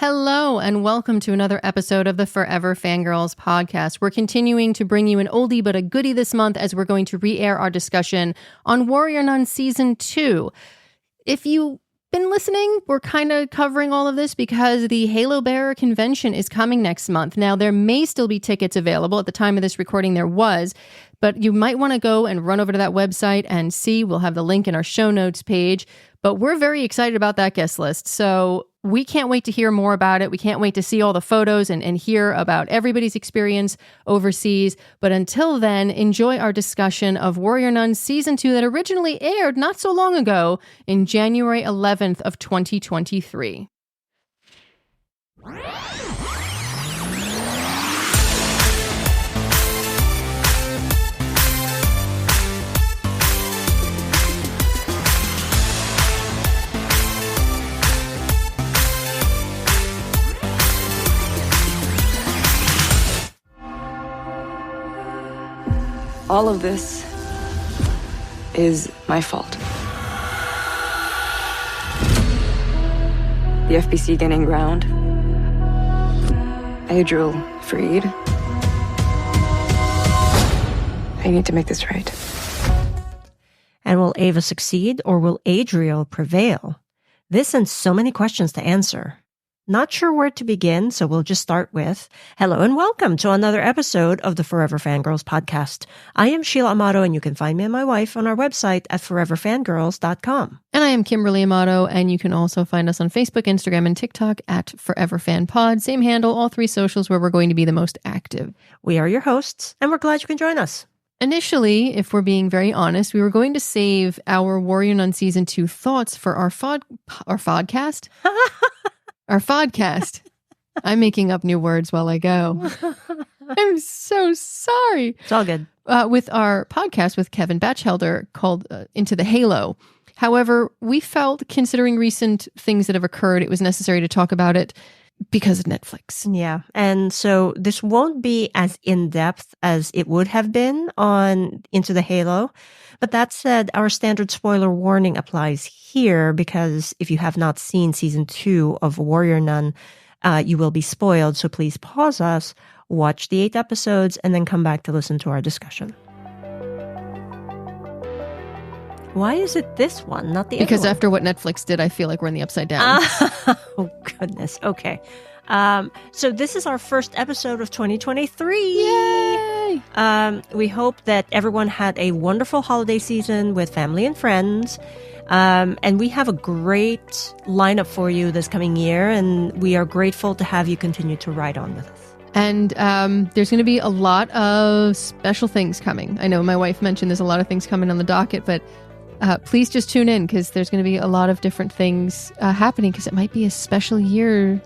Hello, and welcome to another episode of the Forever Fangirls podcast. We're continuing to bring you an oldie but a goodie this month as we're going to re-air our discussion on Warrior Nun Season 2. If you've been listening, we're kind of covering all of this because the Halo Bearer convention is coming next month. Now, there may still be tickets available. At the time of this recording, there was, but you might want to go and run over to that website and see. We'll have the link in our show notes page. But we're very excited about that guest list. So we can't wait to hear more about it. We can't wait to see all the photos and hear about everybody's experience overseas. But until then, enjoy our discussion of Warrior Nun Season 2 that originally aired not so long ago in January 11th of 2023. All of this is my fault. The FBC gaining ground. Adriel freed. I need to make this right. And will Ava succeed or will Adriel prevail? This and so many questions to answer. Not sure where to begin, so we'll just start with hello and welcome to another episode of the Forever Fangirls podcast. I am Sheila Amato, and you can find me and my wife on our website at foreverfangirls.com. And I am Kimberly Amato, and you can also find us on Facebook, Instagram, and TikTok at ForeverFanPod. Same handle, all three socials where we're going to be the most active. We are your hosts, and we're glad you can join us. Initially, if we're being very honest, we were going to save our Warrior Nun Season 2 thoughts for our podcast. Our podcast. I'm making up new words while I go. I'm so sorry. It's all good. With our podcast with Kevin Batchelder called Into the Halo. However, we felt, considering recent things that have occurred, it was necessary to talk about it because of Netflix. Yeah. And so this won't be as in-depth as it would have been on Into the Halo. But that said, our standard spoiler warning applies here because if you have not seen season 2 of Warrior Nun, you will be spoiled. So please pause us, watch the 8 episodes, and then come back to listen to our discussion. Why is it this one, not the other one? Because after what Netflix did, I feel like we're in the upside down. Oh, goodness. Okay. So this is our first episode of 2023. Yay! We hope that everyone had a wonderful holiday season with family and friends. And we have a great lineup for you this coming year, and we are grateful to have you continue to ride on with us. And there's going to be a lot of special things coming. I know my wife mentioned there's a lot of things coming on the docket, but please just tune in because there's going to be a lot of different things happening because it might be a special year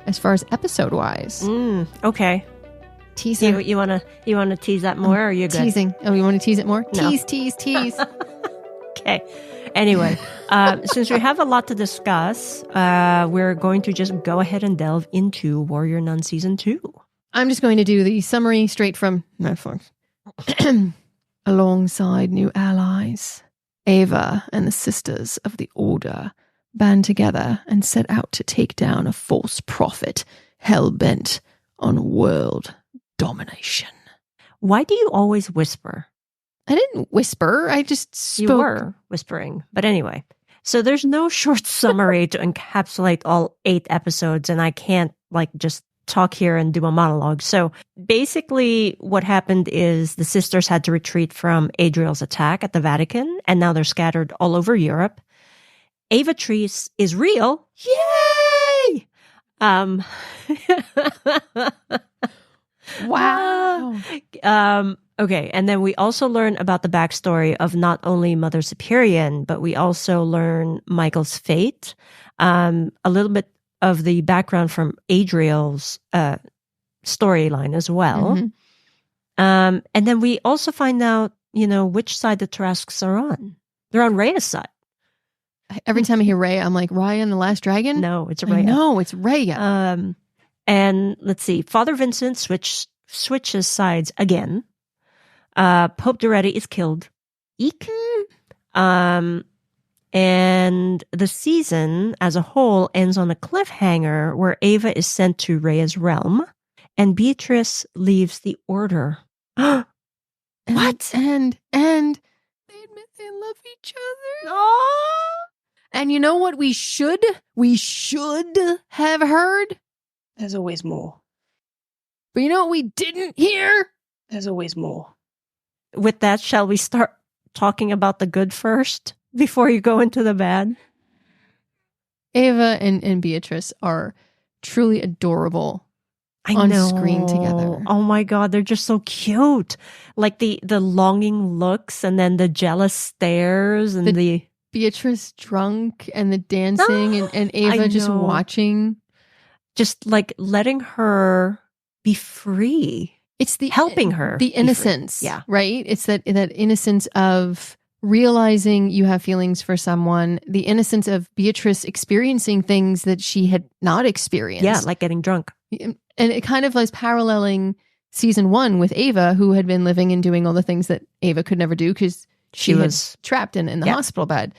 as far as episode-wise. Okay. Teaser. You want to tease that more, or are you good? Teasing. Oh, you want to tease it more? No. Tease. Okay. Anyway, since we have a lot to discuss, we're going to just go ahead and delve into Warrior Nun Season 2. I'm just going to do the summary straight from Netflix. Alongside new allies, Ava and the Sisters of the Order band together and set out to take down a false prophet hell-bent on world domination. Why do you always whisper? I didn't whisper. I just spoke. You were whispering. But anyway, so there's no short summary to encapsulate all 8 episodes, and I can't just talk here and do a monologue. So basically what happened is the sisters had to retreat from Adriel's attack at the Vatican, and now they're scattered all over Europe. Ava Treese is real. Yay! Wow. Okay, and then we also learn about the backstory of not only Mother Superior, but we also learn Michael's fate, a little bit of the background from Adriel's storyline as well. Mm-hmm. And then we also find out, which side the Tarasques are on. They're on Rhea's side. Every time I hear Rhea, I'm like, Raya and the Last Dragon? No, it's Rhea. No, it's Rhea. And let's see, Father Vincent switches sides again. Pope Duretti is killed. Eek. And the season as a whole ends on a cliffhanger where Ava is sent to Rea's realm and Beatrice leaves the order. What? And they admit they love each other. Oh. And you know what we should have heard? There's always more. But you know what we didn't hear? There's always more. With that, shall we start talking about the good first before you go into the bad? Ava and Beatrice are truly adorable on screen together. Oh my God, they're just so cute. Like the longing looks and then the jealous stares and the Beatrice drunk and the dancing and Ava just watching. Just like letting her be free. It's the helping her. The innocence. Yeah. Right? It's that innocence of realizing you have feelings for someone, the innocence of Beatrice experiencing things that she had not experienced. Yeah, like getting drunk. And it kind of was paralleling season 1 with Ava, who had been living and doing all the things that Ava could never do because she was trapped in the hospital bed.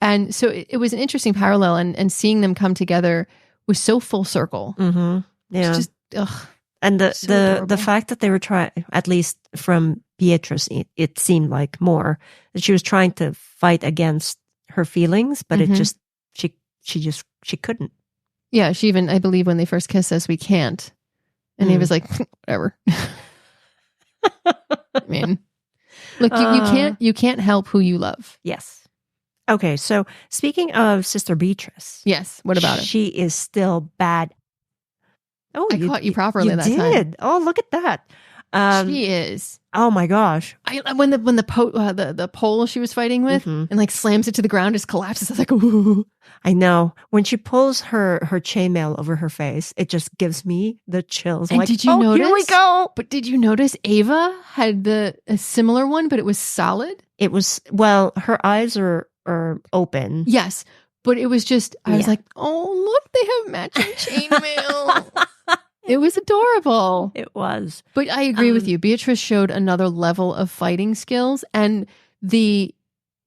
And so it was an interesting parallel, and seeing them come together was so full circle. Mm-hmm. Yeah. It's just, and the fact that they were trying, at least from Beatrice, it seemed like more that she was trying to fight against her feelings, but it just she couldn't. Yeah, she even, I believe, when they first kissed, says we can't, and he was like, whatever. I mean, look, you can't help who you love. Yes. Okay, so speaking of Sister Beatrice, yes, what about it? She is still bad. Oh, I caught you properly that time. Oh, look at that. She is. Oh my gosh! When the pole she was fighting with and like slams it to the ground, just collapses. I was like, ooh. I know. When she pulls her chainmail over her face, it just gives me the chills. And like, did you notice? Here we go. But did you notice Ava had a similar one, but it was solid? It was, her eyes are open. Yes. But it was just, I was like, oh, look, they have matching chainmail. It was adorable. It was. But I agree with you. Beatrice showed another level of fighting skills and the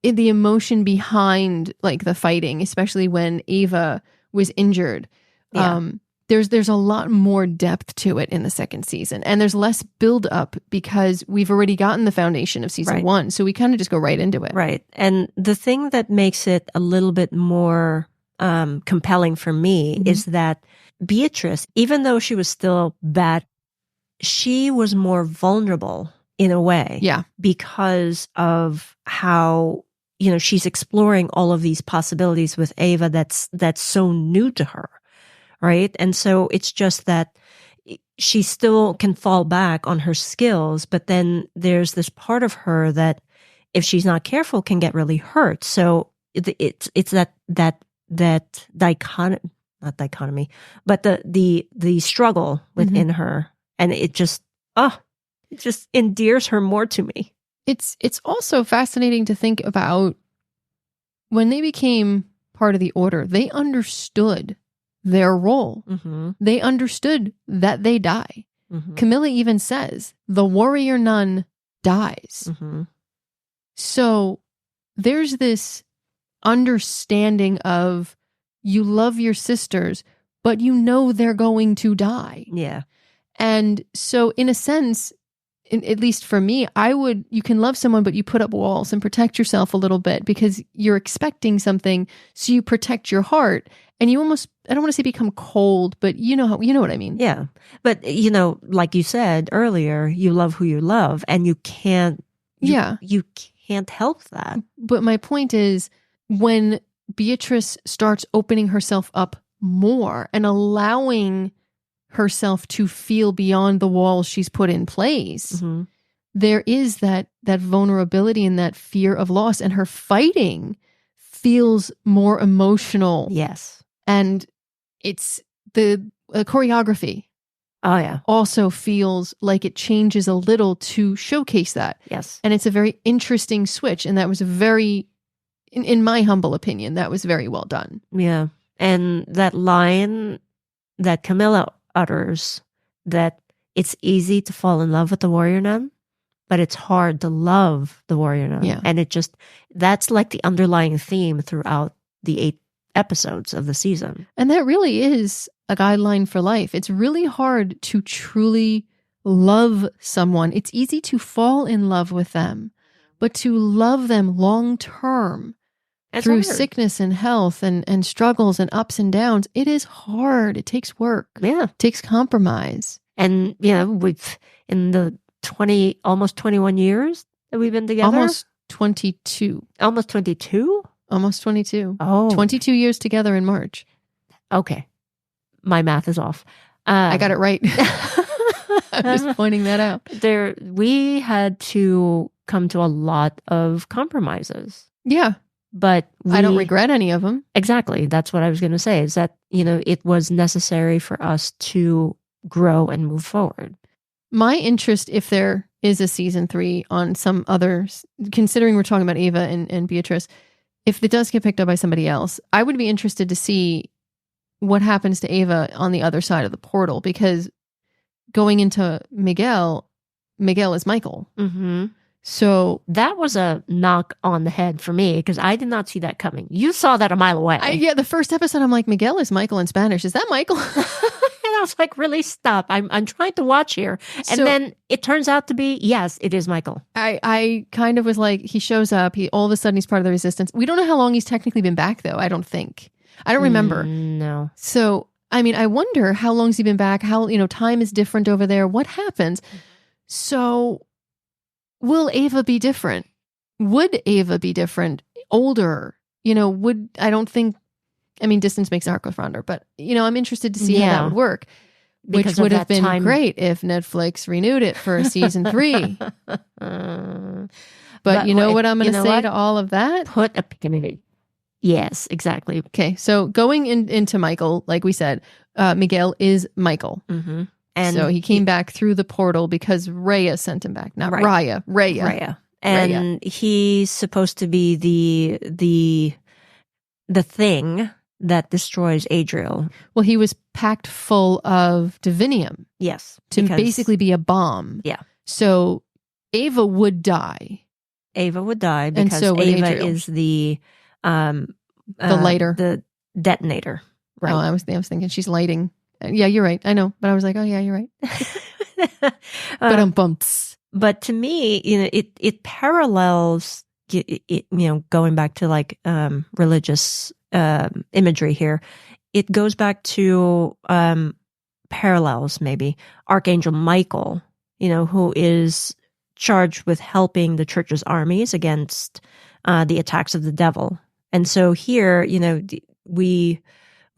emotion behind like the fighting, especially when Ava was injured. Yeah. There's a lot more depth to it in the second season, and there's less build up because we've already gotten the foundation of season 1. So we kind of just go right into it. Right. And the thing that makes it a little bit more compelling for me is that Beatrice, even though she was still bad, she was more vulnerable in a way. Yeah. Because of how, she's exploring all of these possibilities with Ava that's so new to her. Right. And so it's just that she still can fall back on her skills, but then there's this part of her that if she's not careful can get really hurt. So it's that dichotomy, not dichotomy, but the struggle within her. And it just endears her more to me. It's also fascinating to think about when they became part of the order, they understood their role. They understood that they die. Camilla even says the warrior nun dies. So there's this understanding of you love your sisters, but they're going to die. Yeah. And so in a sense, at least for me, you can love someone, but you put up walls and protect yourself a little bit because you're expecting something. So you protect your heart and you almost, I don't want to say become cold, but you know what I mean? Yeah. But like you said earlier, you love who you love and you can't, you can't help that. But my point is when Beatrice starts opening herself up more and allowing herself to feel beyond the walls she's put in place, there is that vulnerability and that fear of loss, and her fighting feels more emotional. Yes. And it's the choreography. Oh, yeah. Also feels like it changes a little to showcase that. Yes. And it's a very interesting switch. And that was in my humble opinion, that was very well done. Yeah. And that line that Camilla utters, that it's easy to fall in love with the warrior nun, but it's hard to love the warrior nun. Yeah. And that's like the underlying theme throughout the 8 episodes of the season. And that really is a guideline for life. It's really hard to truly love someone. It's easy to fall in love with them, but to love them long term through sickness and health and struggles and ups and downs, it is hard. It takes work. Yeah. It takes compromise. And, we've, in the almost 21 years that we've been together. Almost 22. Almost 22? Almost 22. Oh. 22 years together in March. Okay. My math is off. I got it right. I'm just pointing that out. We had to come to a lot of compromises. Yeah. But I don't regret any of them. Exactly. That's what I was going to say, is that, it was necessary for us to grow and move forward. My interest, if there is a season 3 on some others, considering we're talking about Ava and Beatrice, if it does get picked up by somebody else, I would be interested to see what happens to Ava on the other side of the portal, because going into Miguel is Michael. Mm-hmm. So that was a knock on the head for me, because I did not see that coming. You saw that a mile away. The first episode, I'm like, Miguel is Michael in Spanish. Is that Michael? And I was like, really, stop. I'm trying to watch here. And then it turns out to be, yes, it is Michael. I kind of was like, he shows up. All of a sudden, he's part of the resistance. We don't know how long he's technically been back, though. I don't think. I don't remember. No. So, I mean, I wonder how long's he been back? How, time is different over there. What happens? So, will Ava be different? Would Ava be different? Older? I don't think, distance makes the heart go fonder, but, I'm interested to see how that would work, which would have been great if Netflix renewed it for season 3. But you know what I'm going to say to all of that? Put a pin in it. Yes, exactly. Okay, so going into Michael, like we said, Miguel is Michael. Mm-hmm. And so he came back through the portal because Rhea sent him back. Not Raya. Rhea. And he's supposed to be the thing that destroys Adriel. Well, he was packed full of divinium. Yes. To basically be a bomb. Yeah. So Ava would die. Ava would die because so would Ava Adriel. is the lighter. The detonator. Right. Oh, I was thinking she's lighting. Yeah, you're right. I know. But I was like, oh yeah, you're right. But I'm bumped. But to me, it parallels, going back to like religious imagery here. It goes back to parallels, maybe Archangel Michael, who is charged with helping the church's armies against the attacks of the devil. And so here, we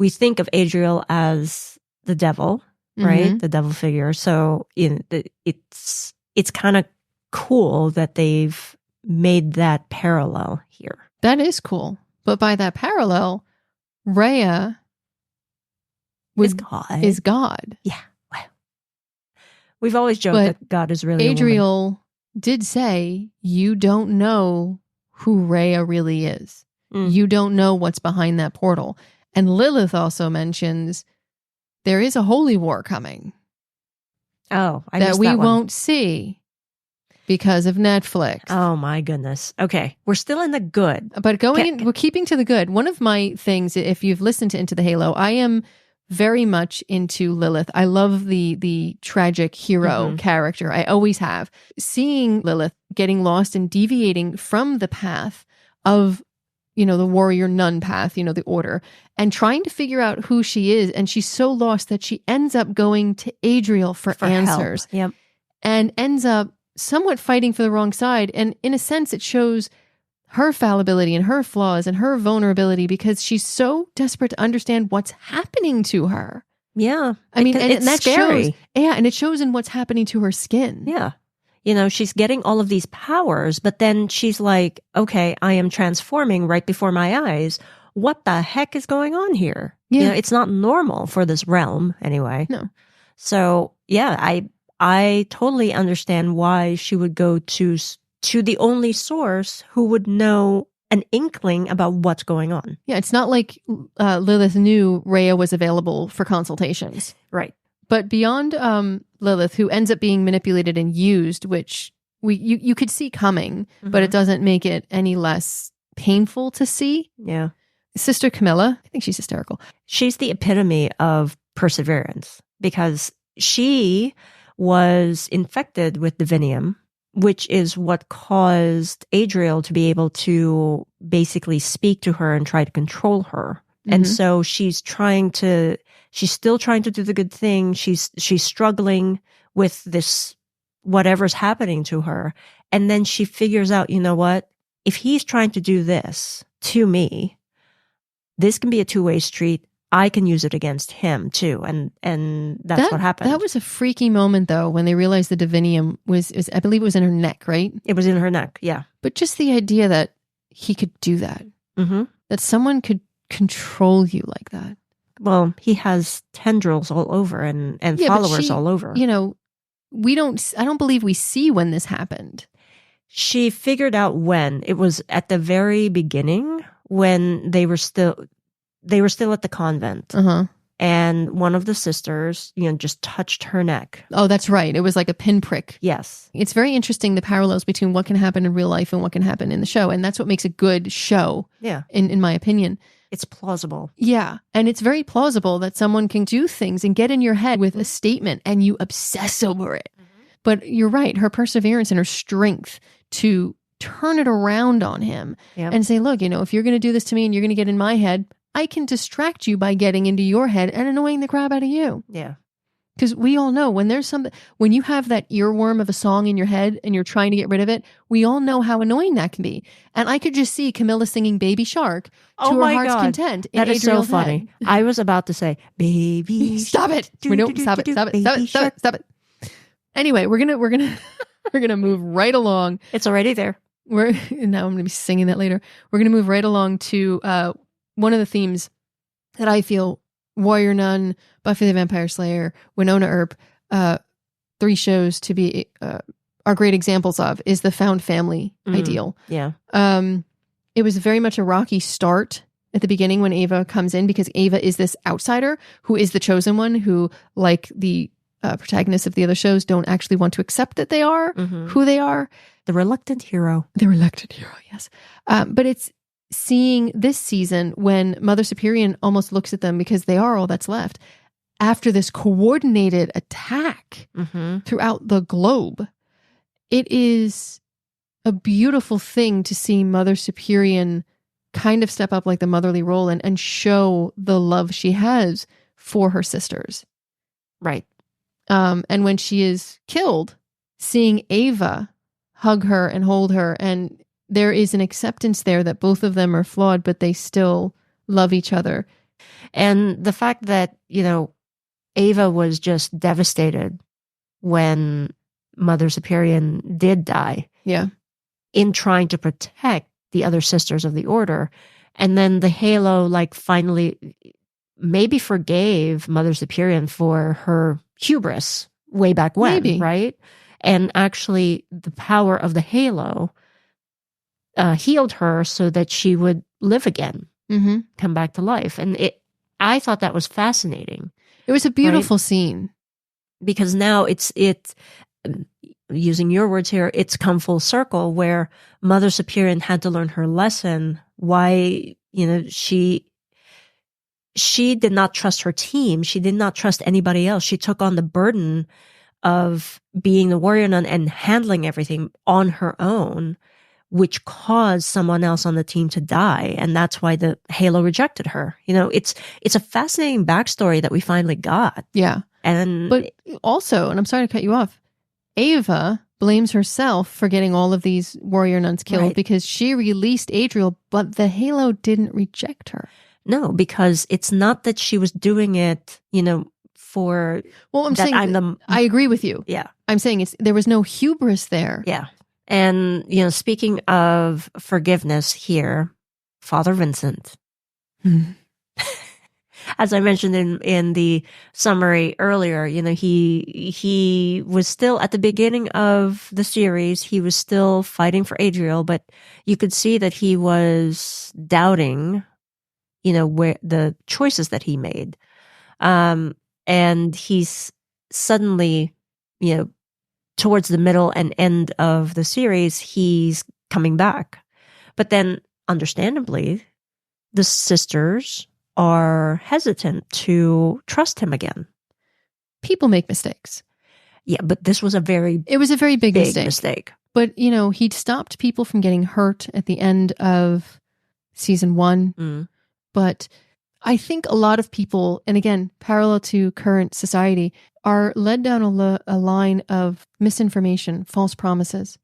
think of Adriel as the devil, right? Mm-hmm. The devil figure. So it's kind of cool that they've made that parallel here. That is cool. But by that parallel, Rhea is God. Yeah. Wow. We've always joked that God is really Adriel did say, you don't know who Rhea really is. You don't know what's behind that portal. And Lilith also mentions there is a holy war coming. Oh, that we won't see because of Netflix. Oh my goodness. Okay, we're still in the good, but we're keeping to the good. One of my things, if you've listened to Into the Halo, I am very much into Lilith. I love the tragic hero character. I always have. Seeing Lilith getting lost and deviating from the path of the warrior nun path, the order, and trying to figure out who she is. And she's so lost that she ends up going to Adriel for answers. Yep. And ends up somewhat fighting for the wrong side. And in a sense, it shows her fallibility and her flaws and her vulnerability because she's so desperate to understand what's happening to her. Yeah. And that's scary. And it shows in what's happening to her skin. Yeah. She's getting all of these powers, but then she's like, okay, I am transforming right before my eyes. What the heck is going on here? Yeah. It's not normal for this realm anyway. No. So, yeah, I totally understand why she would go to the only source who would know an inkling about what's going on. Yeah, it's not like Lilith knew Rhea was available for consultations. Right. But beyond Lilith, who ends up being manipulated and used, which you could see coming, but it doesn't make it any less painful to see. Yeah. Sister Camilla, I think she's hysterical. She's the epitome of perseverance because she was infected with divinium, which is what caused Adriel to be able to basically speak to her and try to control her. And so she's still trying to do the good thing. She's struggling with this, whatever's happening to her. And then she figures out, you know what? If he's trying to do this to me, this can be a two-way street. I can use it against him too. And that's what happened. That was a freaky moment though, when they realized the divinium was, I believe it was in her neck, right? It was in her neck. Yeah. But just the idea that he could do that, that someone could control you like that. Well, he has tendrils all over and followers all over. You know, I don't believe we see when this happened. She figured out when. It was at the very beginning when they were still at the convent. And one of the sisters, just touched her neck. Oh, that's right. It was like a pinprick. Yes. It's very interesting, the parallels between what can happen in real life and what can happen in the show. And that's what makes a good show, in my opinion. It's plausible. Yeah. And it's very plausible that someone can do things and get in your head with a statement and you obsess over it. But you're right. Her perseverance and her strength to turn it around on him and say, look, if you're going to do this to me and you're going to get in my head, I can distract you by getting into your head and annoying the crap out of you. Yeah. Because we all know when you have that earworm of a song in your head and you're trying to get rid of it, we all know how annoying that can be. And I could just see Camilla singing Baby Shark to her heart's content. That is Adriel's so funny. head. I was about to say, Baby Stop it. Stop it. Anyway, we're gonna move right along. It's already there. Now I'm gonna be singing that later. We're gonna move right along to one of the themes that I feel Warrior Nun, Buffy the Vampire Slayer, Winona Earp, 3 shows to be are great examples of, is the found family ideal. Yeah. It was very much a rocky start at the beginning when Ava comes in, because Ava is this outsider who is the chosen one, who, like the protagonists of the other shows, don't actually want to accept that they are who they are. The reluctant hero. The reluctant hero, yes. But it's seeing this season when Mother Superior almost looks at them, because they are all that's left, after this coordinated attack throughout the globe. It is a beautiful thing to see Mother Superior kind of step up like the motherly role and show the love she has for her sisters. Right. And when she is killed, seeing Ava hug her and hold her, and there is an acceptance there that both of them are flawed, but they still love each other. And the fact that, Ava was just devastated when Mother Superior did die. Yeah. In trying to protect the other sisters of the order. And then the Halo, finally maybe forgave Mother Superior for her hubris way back when, maybe. Right? And actually the power of the Halo healed her so that she would live again, come back to life. And I thought that was fascinating. It was a beautiful scene. Because now it's using your words here, it's come full circle where Mother Superior had to learn her lesson. Why, she did not trust her team. She did not trust anybody else. She took on the burden of being the warrior nun and handling everything on her own, which caused someone else on the team to die. And that's why the Halo rejected her. It's a fascinating backstory that we finally got. Yeah. But also, and I'm sorry to cut you off, Ava blames herself for getting all of these warrior nuns killed because she released Adriel, but the Halo didn't reject her. No, because it's not that she was doing it, for. Well, I'm saying I agree with you. Yeah, I'm saying there was no hubris there. Yeah, and speaking of forgiveness here, Father Vincent. As I mentioned in the summary earlier, he was still at the beginning of the series. He was still fighting for Adriel, but you could see that he was doubting, where the choices that he made. And he's suddenly, towards the middle and end of the series, he's coming back. But then, understandably, the sisters are hesitant to trust him again. People make mistakes. Yeah, but this was a very big mistake. But, he'd stopped people from getting hurt at the end of season 1. Mm. But I think a lot of people, and again, parallel to current society, are led down a line of misinformation, false promises.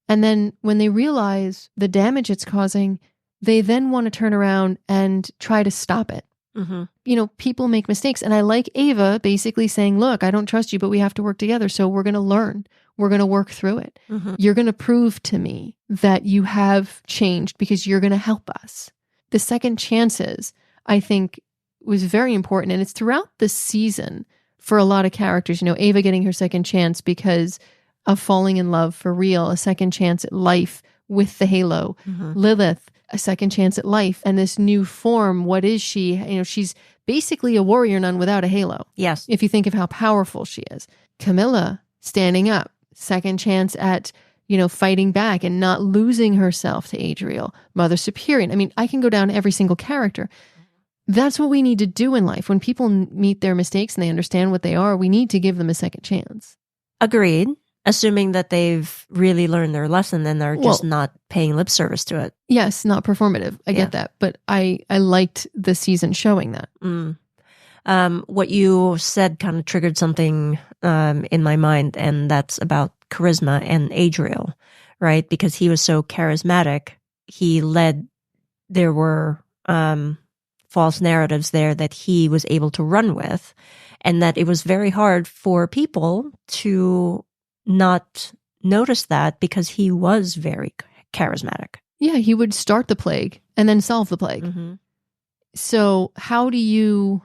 And then when they realize the damage it's causing, they then want to turn around and try to stop it. Mm-hmm. People make mistakes. And I like Ava basically saying, look, I don't trust you, but we have to work together. So we're going to learn. We're going to work through it. Mm-hmm. You're going to prove to me that you have changed because you're going to help us. The second chances, I think, was very important. And it's throughout the season for a lot of characters. Ava getting her second chance because of falling in love for real, a second chance at life with the halo. Mm-hmm. Lilith, a second chance at life. And this new form, what is she? She's basically a warrior nun without a halo. Yes. If you think of how powerful she is. Camilla, standing up, second chance at fighting back and not losing herself to Adriel. Mother Superior. I mean, I can go down every single character. That's what we need to do in life. When people meet their mistakes and they understand what they are, we need to give them a second chance. Agreed. Assuming that they've really learned their lesson and they're just not paying lip service to it. Yes, not performative. I get that. But I liked the season showing that. Mm. What you said kind of triggered something in my mind, and that's about charisma and Adriel, right? Because he was so charismatic. There were false narratives there that he was able to run with, and that it was very hard for people to not notice that because he was very charismatic. Yeah, he would start the plague and then solve the plague. Mm-hmm. So how do you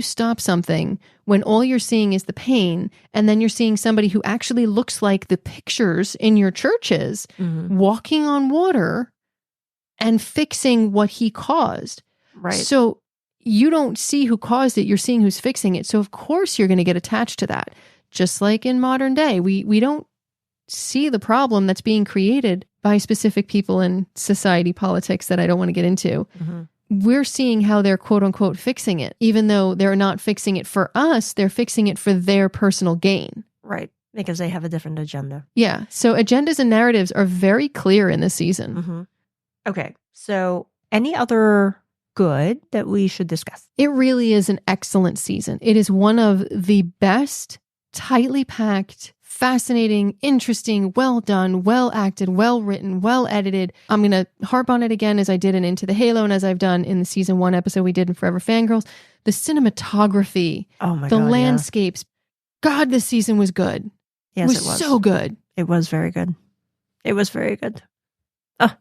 stop something when all you're seeing is the pain, and then you're seeing somebody who actually looks like the pictures in your churches, mm-hmm. walking on water and fixing what he caused? Right. So you don't see who caused it, you're seeing who's fixing it. So of course you're going to get attached to that. Just like in modern day, we don't see the problem that's being created by specific people in society, politics that I don't want to get into. Mm-hmm. We're seeing how they're quote unquote fixing it, even though they're not fixing it for us, they're fixing it for their personal gain. Right. Because they have a different agenda. Yeah. So agendas and narratives are very clear in this season. Mm-hmm. Okay. So any other good that we should discuss? It really is an excellent season. It is one of the best, tightly packed, fascinating, interesting, well done, well acted, well written, well edited. I'm going to harp on it again as I did in Into the Halo and as I've done in the season 1 episode we did in Forever Fangirls. The cinematography, the landscapes. Yeah. God, this season was good. Yes, it was so good. It was very good. It was very good. Oh,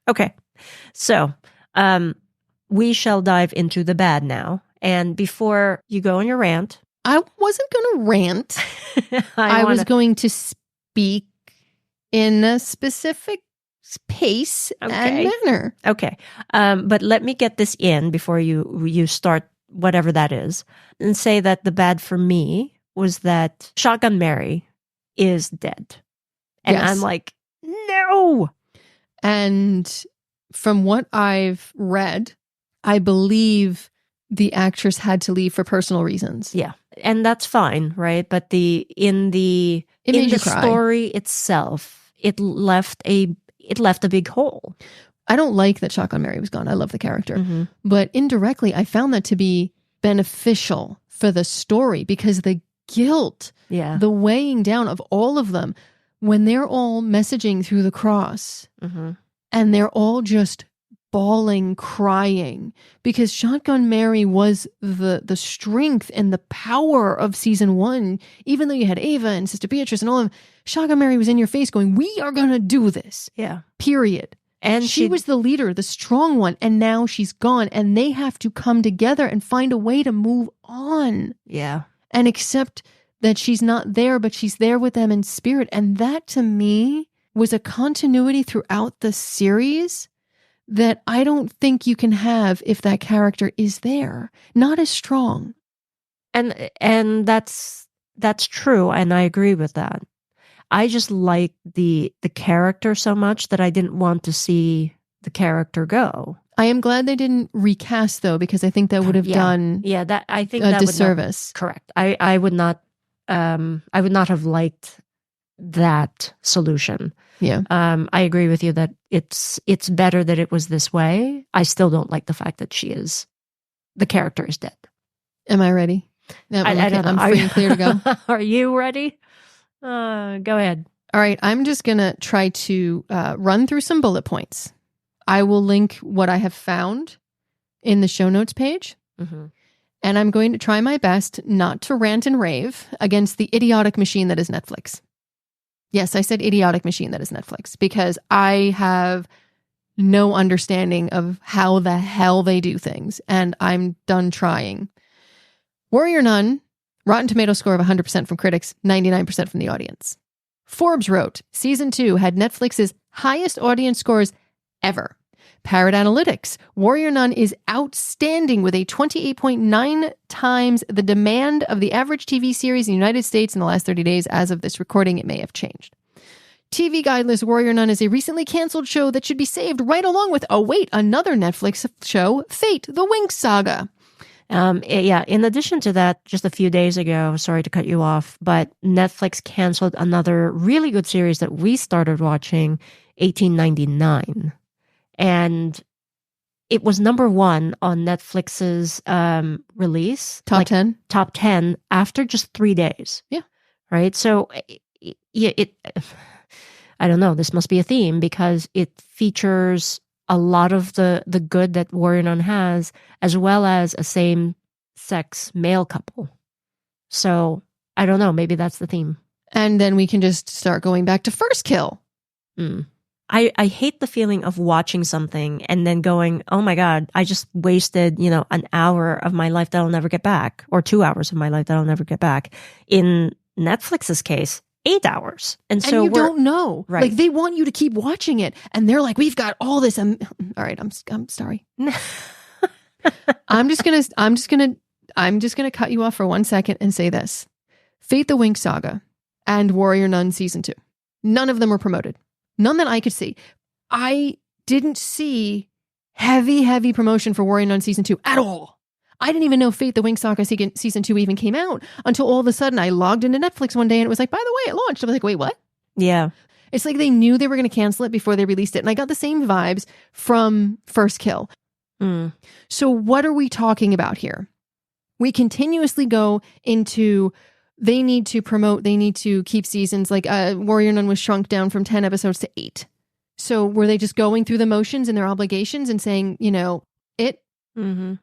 okay. So, we shall dive into the bad now. And before you go on your rant, I wasn't going to rant. I was going to speak in a specific pace and manner. Okay. But let me get this in before you start whatever that is, and say that the bad for me was that Shotgun Mary is dead. And yes. I'm like, no! And from what I've read, I believe the actress had to leave for personal reasons. Yeah. And that's fine, right? But in the story itself, it left a big hole. I don't like that Shotgun Mary was gone. I love the character. Mm-hmm. But indirectly, I found that to be beneficial for the story because the guilt, the weighing down of all of them, when they're all messaging through the cross mm-hmm. and they're all just bawling, crying, because Shotgun Mary was the strength and the power of season 1. Even though you had Ava and Sister Beatrice and all of them, Shotgun Mary was in your face going, we are going to do this. Yeah. Period. And she was the leader, the strong one, and now she's gone, and they have to come together and find a way to move on. Yeah. And accept that she's not there, but she's there with them in spirit. And that, to me, was a continuity throughout the series that I don't think you can have if that character is there. Not as strong. And that's That's true, and I agree with that. I just like the character so much that I didn't want to see the character go. I am glad they didn't recast though, because I think that would have done that I think a that disservice. Correct. I would not have liked that solution. Yeah. I agree with you that it's better that it was this way. I still don't like the fact that the character is dead. Am I ready? No, I don't know. I'm free and clear to go. Are you ready? Go ahead. All right. I'm just going to try to run through some bullet points. I will link what I have found in the show notes page. Mm-hmm. And I'm going to try my best not to rant and rave against the idiotic machine that is Netflix. Yes, I said idiotic machine that is Netflix, because I have no understanding of how the hell they do things, and I'm done trying. Warrior Nun, Rotten Tomato score of 100% from critics, 99% from the audience. Forbes wrote, Season 2 had Netflix's highest audience scores ever. Parrot Analytics, Warrior Nun is outstanding with a 28.9 times the demand of the average TV series in the United States in the last 30 days. As of this recording, it may have changed. TV Guide lists Warrior Nun is a recently canceled show that should be saved right along with, another Netflix show, Fate, the Winx Saga. In addition to that, just a few days ago, sorry to cut you off, but Netflix canceled another really good series that we started watching, 1899. And it was number 1 on Netflix's release. Top 10? Top 10 after just 3 days. Yeah. Right? So, I don't know, this must be a theme because it features a lot of the good that Warrior Nun has, as well as a same-sex male couple. So, I don't know, maybe that's the theme. And then we can just start going back to First Kill. I hate the feeling of watching something and then going, oh my God, I just wasted, an hour of my life that I'll never get back, or 2 hours of my life that I'll never get back. In Netflix's case, 8 hours. And so you don't know. Right. Like, they want you to keep watching it. And they're like, we've got all this. All right, I'm sorry. I'm just gonna cut you off for 1 second and say this. Fate the Winx Saga and Warrior Nun Season 2. None of them were promoted. None that I could see. I didn't see heavy promotion for Warrior Nun Season 2 at all. I didn't even know Fate the Winx Saga Season 2 even came out until all of a sudden I logged into Netflix one day and it was like, by the way, it launched. I was like, wait, what? Yeah. It's like they knew they were going to cancel it before they released it. And I got the same vibes from First Kill. So what are we talking about here? We continuously go into... They need to promote, they need to keep seasons. Like Warrior Nun was shrunk down from 10 episodes to 8. So were they just going through the motions and their obligations and saying, it? Mm-hmm.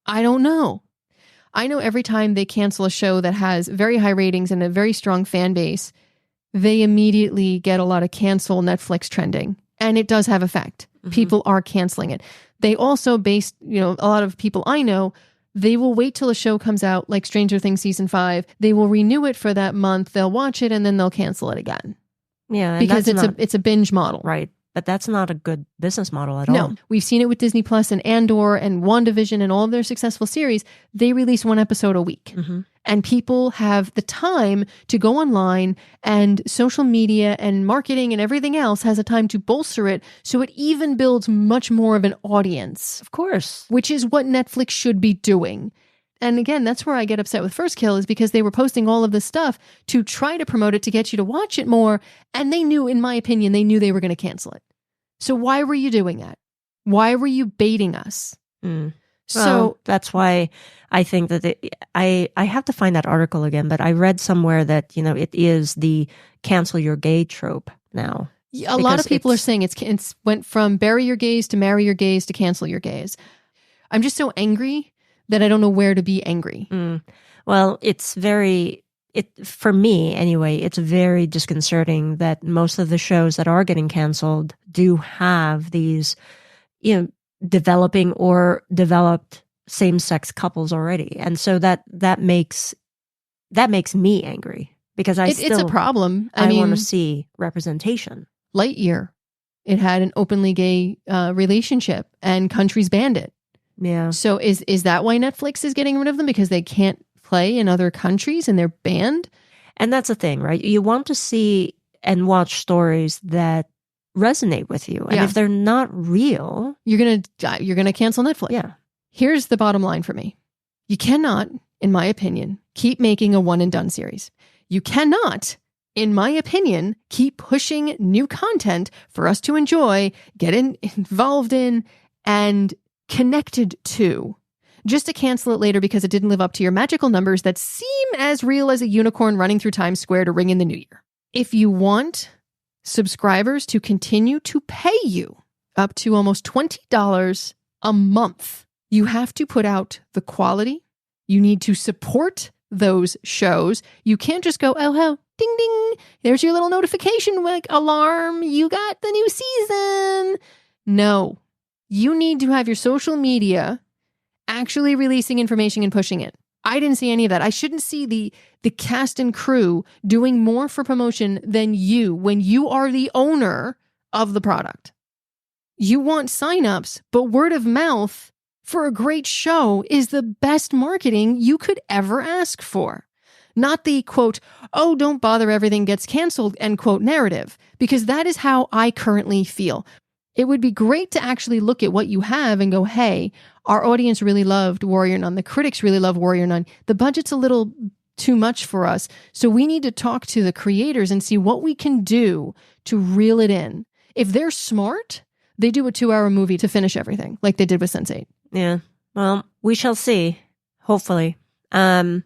I don't know. I know every time they cancel a show that has very high ratings and a very strong fan base, they immediately get a lot of cancel Netflix trending. And it does have effect. Mm-hmm. People are canceling it. They also based, a lot of people I know, they will wait till a show comes out, like Stranger Things Season 5. They will renew it for that month. They'll watch it and then they'll cancel it again. Yeah, because it's a binge model. Right. But that's not a good business model at all. No, we've seen it with Disney Plus and Andor and WandaVision and all of their successful series. They release 1 episode a week. Mm-hmm. And people have the time to go online, and social media and marketing and everything else has a time to bolster it. So it even builds much more of an audience. Of course. Which is what Netflix should be doing. And again, that's where I get upset with First Kill, is because they were posting all of this stuff to try to promote it, to get you to watch it more. And they knew, in my opinion, they were going to cancel it. So why were you doing that? Why were you baiting us? So that's why I think that I have to find that article again, but I read somewhere that, it is the cancel your gay trope now. A lot of people are saying it's went from bury your gays to marry your gays to cancel your gays. I'm just so angry that I don't know where to be angry. Well, for me anyway, it's very disconcerting that most of the shows that are getting canceled do have these, developing or developed same-sex couples already. And so that makes me angry because it's a problem. I mean, want to see representation. Lightyear, it had an openly gay relationship and countries banned it. Yeah. So is that why Netflix is getting rid of them? Because they can't play in other countries and they're banned. And that's the thing, right? You want to see and watch stories that resonate with you. And if they're not real, you're gonna cancel Netflix. Yeah. Here's the bottom line for me. You cannot, in my opinion, keep making a one and done series. You cannot, in my opinion, keep pushing new content for us to enjoy, get involved in, and connected to, just to cancel it later because it didn't live up to your magical numbers that seem as real as a unicorn running through Times Square to ring in the new year. If you want subscribers to continue to pay you up to almost $20 a month, you have to put out the quality. You need to support those shows. You can't just go, oh, ding, ding, there's your little notification, like alarm, you got the new season. No, you need to have your social media actually releasing information and pushing it. I didn't see any of that. I shouldn't see the cast and crew doing more for promotion than you when you are the owner of the product. You want signups, but word of mouth for a great show is the best marketing you could ever ask for. Not the quote, oh, don't bother, everything gets canceled, end quote narrative, because that is how I currently feel. It would be great to actually look at what you have and go, hey, our audience really loved Warrior Nun. The critics really love Warrior Nun. The budget's a little too much for us. So we need to talk to the creators and see what we can do to reel it in. If they're smart, they do a 2-hour movie to finish everything, like they did with Sense8. Yeah. Well, we shall see. Hopefully. And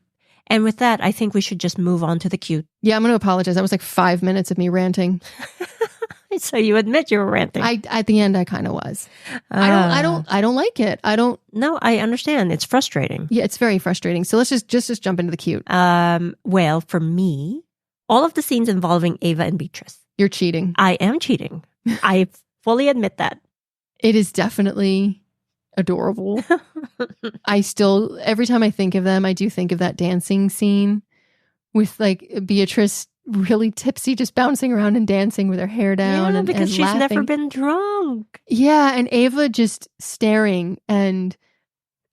with that, I think we should just move on to the cute. Yeah, I'm going to apologize. That was like 5 minutes of me ranting. So you admit you were ranting. At the end, I kind of was. I don't like it. No, I understand. It's frustrating. Yeah, it's very frustrating. So let's just jump into the cute. Well, for me, all of the scenes involving Ava and Beatrice. You're cheating. I am cheating. I fully admit that. It is definitely adorable. I still, every time I think of them, I do think of that dancing scene with like Beatrice really tipsy, just bouncing around and dancing with her hair down. Yeah, because she's laughing. never been drunk. Yeah, and Ava just staring, and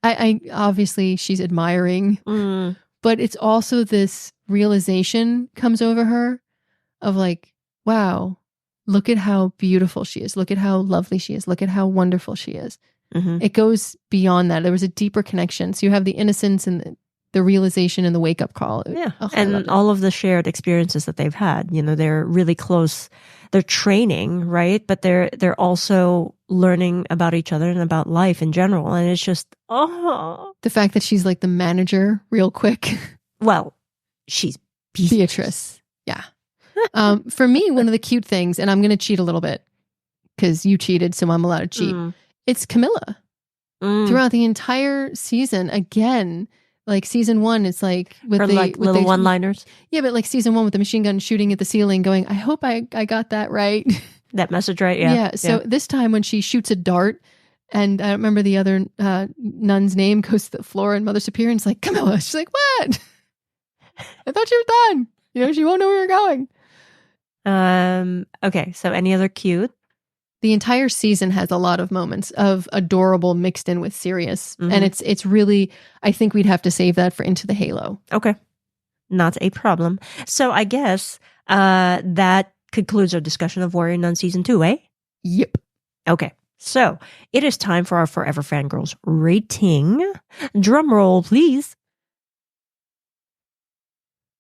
I obviously she's admiring, but it's also this realization comes over her of like, wow, look at how beautiful she is. Look at how lovely she is. Look at how wonderful she is. Mm-hmm. It goes beyond that. There was a deeper connection. So you have the innocence and the realization and the wake-up call. Yeah. And all of the shared experiences that they've had. You know, they're really close. They're training, right? But they're also learning about each other and about life in general. And it's just, the fact that she's like the manager real quick. Well, she's Beatrice. Yeah. For me, one of the cute things, and I'm going to cheat a little bit because you cheated, so I'm allowed to cheat. It's Camilla. Throughout the entire season, again, like season 1, it's like with her, like little one-liners. Yeah, but like season 1 with the machine gun shooting at the ceiling, going, I hope I got that right. That message right, yeah. Yeah. So this time when she shoots a dart, and I don't remember the other nun's name, goes to the floor, and Mother Superior is like, Camilla. She's like, what? I thought you were done. You know, she won't know where you're going. Okay. So any other cute? The entire season has a lot of moments of adorable mixed in with serious. And it's really, I think we'd have to save that for Into the Halo. Okay. Not a problem. So I guess that concludes our discussion of Warrior Nun Season 2, eh? Yep. Okay. So it is time for our Forever Fangirls rating. Drum roll, please.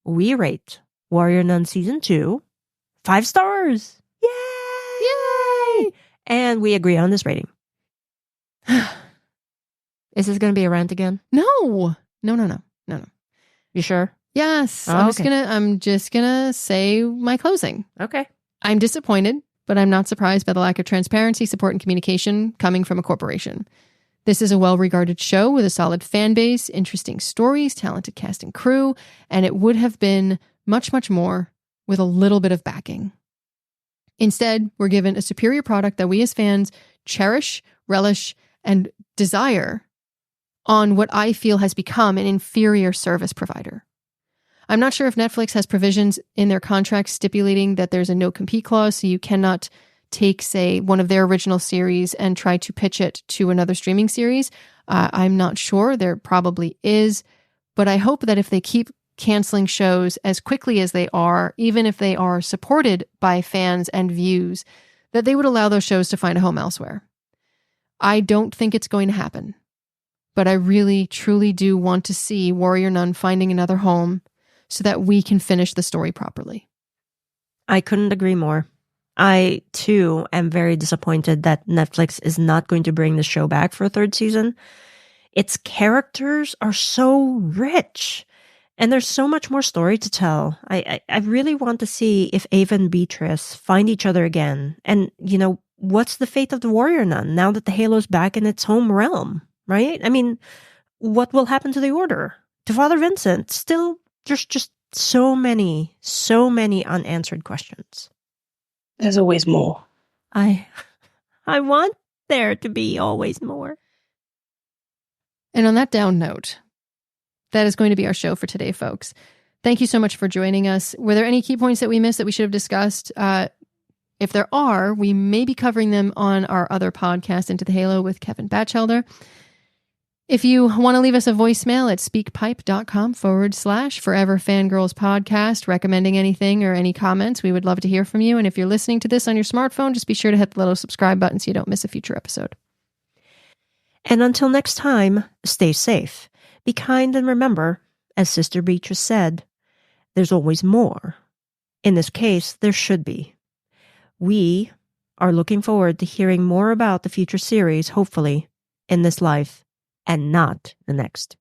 We rate Warrior Nun Season 2 5 stars. Yay! Yay! And we agree on this rating. Is this going to be a rant again? No. You sure? Yes. Oh, I'm just gonna say my closing. Okay. I'm disappointed, but I'm not surprised by the lack of transparency, support, and communication coming from a corporation. This is a well-regarded show with a solid fan base, interesting stories, talented cast and crew, and it would have been much, much more with a little bit of backing. Instead, we're given a superior product that we as fans cherish, relish, and desire on what I feel has become an inferior service provider. I'm not sure if Netflix has provisions in their contracts stipulating that there's a no-compete clause, so you cannot take, say, one of their original series and try to pitch it to another streaming series. I'm not sure. There probably is. But I hope that if they keep canceling shows as quickly as they are, even if they are supported by fans and views, that they would allow those shows to find a home elsewhere. I don't think it's going to happen, but I really, truly do want to see Warrior Nun finding another home so that we can finish the story properly. I couldn't agree more. I, too, am very disappointed that Netflix is not going to bring the show back for a third season. Its characters are so rich, and there's so much more story to tell. I really want to see if Ava and Beatrice find each other again. And, what's the fate of the Warrior Nun now that the Halo's back in its home realm, right? I mean, what will happen to the Order? To Father Vincent? Still, there's just so many unanswered questions. There's always more. I want there to be always more. And on that down note, that is going to be our show for today, folks. Thank you so much for joining us. Were there any key points that we missed that we should have discussed? If there are, we may be covering them on our other podcast, Into the Halo with Kevin Batchelder. If you want to leave us a voicemail at speakpipe.com/Forever Fangirls podcast, recommending anything or any comments, we would love to hear from you. And if you're listening to this on your smartphone, just be sure to hit the little subscribe button so you don't miss a future episode. And until next time, stay safe, be kind, and remember, as Sister Beatrice said, there's always more. In this case, there should be. We are looking forward to hearing more about the future series, hopefully, in this life and not the next.